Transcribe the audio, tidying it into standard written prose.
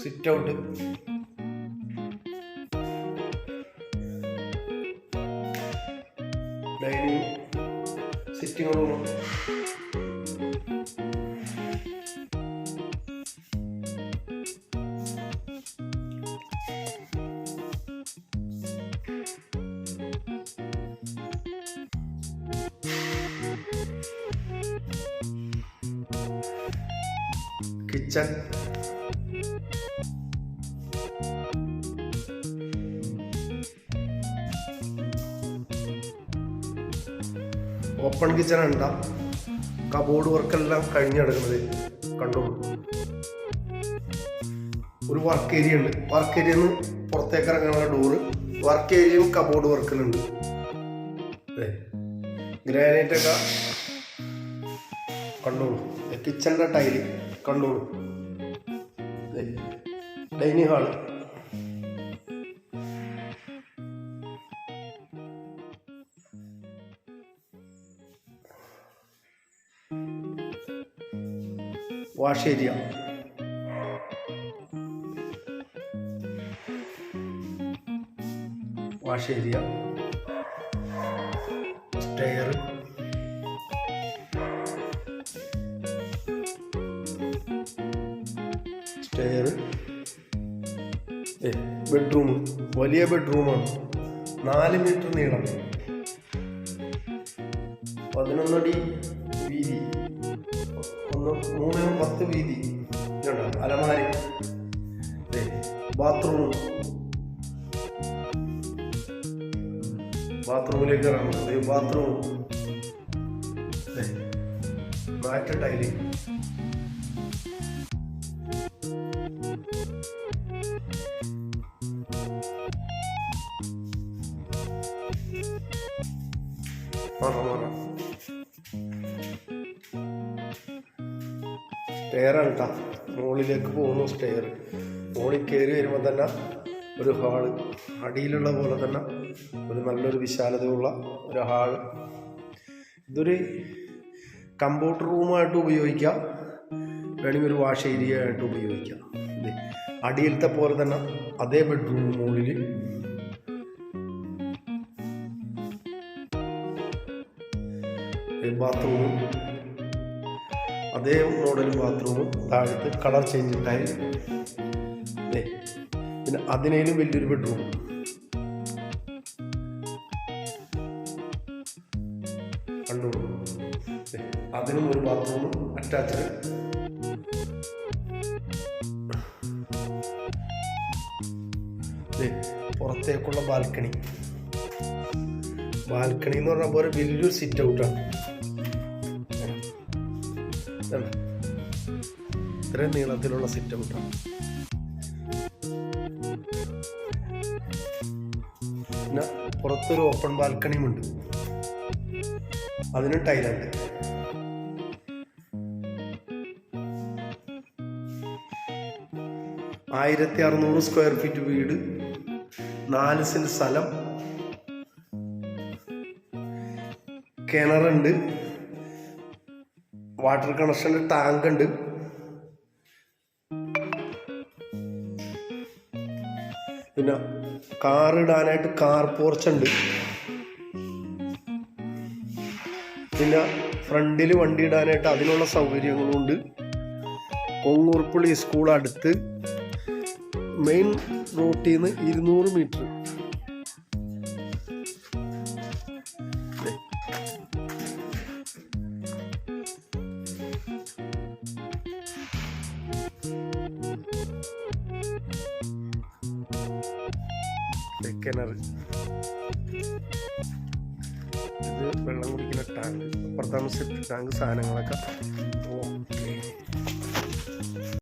Sit out, dining, sitting room, kitchen, open kitchen ഉണ്ട്. Cupboard വർക്കെല്ലാം കഴിഞ്ഞെടുക്കുന്നത് കണ്ടോളൂ. ഒരു വർക്ക് ഏരിയ ഉണ്ട്. വർക്ക് ഏരിയയിൽ നിന്ന് പുറത്തേക്ക് ഇറങ്ങാനുള്ള ഡോറ്. വർക്ക് ഏരിയയും കബോർഡ് വർക്കിലുണ്ട്. ഗ്രാനൈറ്റൊക്കെ കണ്ടോളൂ. കിച്ചണിൻ്റെ ടൈല് കണ്ടോളൂ. Dining hall, wash area, wash area, stair, bedroom. വലിയ ബെഡ്റൂമാണ്. 4 മീറ്റർ നീളം, 11 അടി വീതി, 3-10 വീതി. അലമാരി, ബാത്റൂമിലേക്ക് ഇറങ്ങുന്നത്. ബാത്റൂം, മാറ്റ് ടൈല്, സ്റ്റെയറാണ് കേട്ടോ. മുകളിലേക്ക് പോകുന്നു സ്റ്റെയർ. മുകളിൽ കയറി വരുമ്പോൾ തന്നെ ഒരു ഹാള്, അടിയിലുള്ള പോലെ തന്നെ ഒരു നല്ലൊരു വിശാലതയുള്ള ഒരു ഹാള്. ഇതൊരു കമ്പ്യൂട്ടർ റൂമായിട്ട് ഉപയോഗിക്കാം, വേണമെങ്കിൽ ഒരു വാഷ് ഏരിയ ആയിട്ട് ഉപയോഗിക്കാം. അടിയിലത്തെ പോലെ തന്നെ അതേ ബെഡ്റൂം മുകളിൽ. ബാത്റൂമും അതേ മോഡൽ ബാത്റൂമും. താഴത്ത് കളർ ചേഞ്ച് ടൈൽ. പിന്നെ അതിനേലും വലിയൊരു ബെഡ്റൂം. കണ്ടോളൂ. അതിനും ഒരു ബാത്റൂമും അറ്റാച്ച്ഡ്. പുറത്തേക്കുള്ള ബാൽക്കണി. ബാൽക്കണി എന്ന് പറഞ്ഞാൽ പോലെ വലിയൊരു സിറ്റ് ഔട്ടാണ്. ഇത്രയും നീളത്തിലുള്ള സിറ്റ് ഔട്ടാണ്. പിന്നെ പുറത്തൊരു ഓപ്പൺ ബാൽക്കണിയും ഉണ്ട്. അതിന് ടൈലുണ്ട്. ആയിരത്തി 600 സ്ക്വയർ ഫീറ്റ് വീട്, 4 സെന്റ് സ്ഥലം, കിണറുണ്ട്, വാട്ടർ കണക്ഷൻ്റെ ടാങ്ക് ഉണ്ട്. പിന്നെ കാറിടാനായിട്ട് കാർ പോർച്ചുണ്ട്. പിന്നെ ഫ്രണ്ടിൽ വണ്ടി ഇടാനായിട്ട് അതിനുള്ള സൗകര്യങ്ങളുണ്ട്. കൊങ്ങൂർപ്പുള്ളി സ്കൂൾ അടുത്ത്, മെയിൻ റൂട്ടിൽ നിന്ന് 200 മീറ്റർ. കിണർ, ഇത് വെള്ളം കുടിക്കുന്ന ടാങ്ക്, അപ്പുറത്താണ് സെപ്റ്റിക് ടാങ്ക്. സാധനങ്ങളൊക്കെ ഓക്കെ.